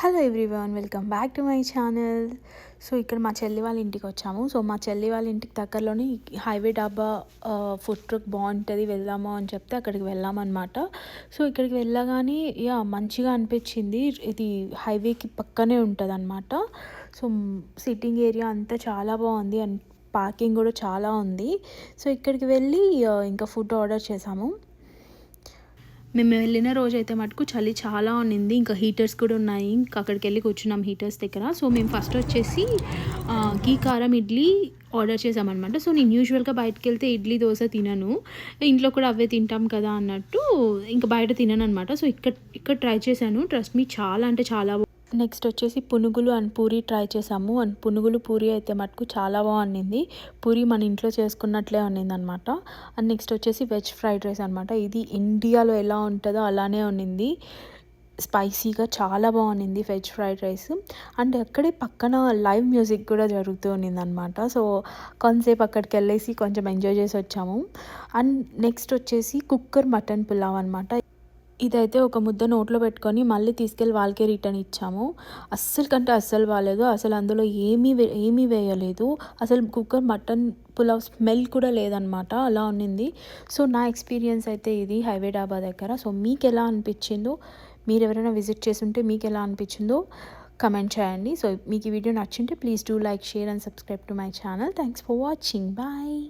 Hello everyone, welcome back to my channel. So ఇక్కడ మా చెల్లి వాళ్ళ ఇంటికి వచ్చాము. సో మా చెల్లి వాళ్ళ ఇంటికి దగ్గరలోనే హైవే డాబా ఫుడ్ ట్రక్ బాగుంటుంది, వెళ్దాము అని చెప్తే అక్కడికి వెళ్ళామన్నమాట. సో ఇక్కడికి వెళ్ళగానే మంచిగా అనిపించింది. ఇది హైవేకి పక్కనే ఉంటుంది అనమాట. సో సిట్టింగ్ ఏరియా అంతా చాలా బాగుంది అండ్ పార్కింగ్ కూడా చాలా ఉంది. సో ఇక్కడికి వెళ్ళి ఇంకా ఫుడ్ ఆర్డర్ చేసాము. మేము వెళ్ళిన రోజైతే మటుకు చలి చాలా ఉన్నింది. ఇంకా హీటర్స్ కూడా ఉన్నాయి. ఇంకా అక్కడికి వెళ్ళి కూర్చున్నాం హీటర్స్ దగ్గర. సో మేము ఫస్ట్ వచ్చేసి గీ కారం ఇడ్లీ ఆర్డర్ చేసామన్నమాట. సో నేను యూజువల్గా బయటకు వెళ్తే ఇడ్లీ దోశ తినను, ఇంట్లో కూడా అవే తింటాం కదా అన్నట్టు ఇంకా బయట తినను అనమాట. సో ఇక్కడ ట్రై చేశాను. ట్రస్ట్ మీ, చాలా అంటే చాలా. నెక్స్ట్ వచ్చేసి పునుగులు అండ్ పూరి ట్రై చేసాము. అండ్ పునుగులు పూరి అయితే మటుకు చాలా బాగుండింది. పూరి మన ఇంట్లో చేసుకున్నట్లే ఉన్నింది అనమాట. అండ్ నెక్స్ట్ వచ్చేసి వెజ్ ఫ్రైడ్ రైస్ అనమాట. ఇది ఇండియాలో ఎలా ఉంటుందో అలానే ఉన్నింది. స్పైసీగా చాలా బాగుంది వెజ్ ఫ్రైడ్ రైస్. అండ్ అక్కడే పక్కన లైవ్ మ్యూజిక్ కూడా జరుగుతూ ఉన్నింది అనమాట. సో కొంతసేపు అక్కడికి వెళ్ళేసి కొంచెం ఎంజాయ్ చేసి వచ్చాము. అండ్ నెక్స్ట్ వచ్చేసి కుక్కర్ మటన్ పులావ్ అనమాట. ఇదైతే ఒక ముద్ద నోట్లో పెట్టుకొని మళ్ళీ తీసుకెళ్ళి వాళ్ళకే రిటర్న్ ఇచ్చాము. అస్సలు బాగాలేదు. అసలు అందులో ఏమీ వేయలేదు. అసలు కుక్కర్ మటన్ పులావ్ స్మెల్ కూడా లేదనమాట, అలా ఉన్నింది. సో నా ఎక్స్పీరియన్స్ అయితే ఇది హైవే డాబా దగ్గర. సో మీకు ఎలా అనిపించిందో, మీరు ఎవరైనా విజిట్ చేస్తుంటే మీకు ఎలా అనిపించిందో కమెంట్ చేయండి. సో మీకు ఈ వీడియో నచ్చింటే please do like, share and subscribe to my channel. Thanks for watching. Bye.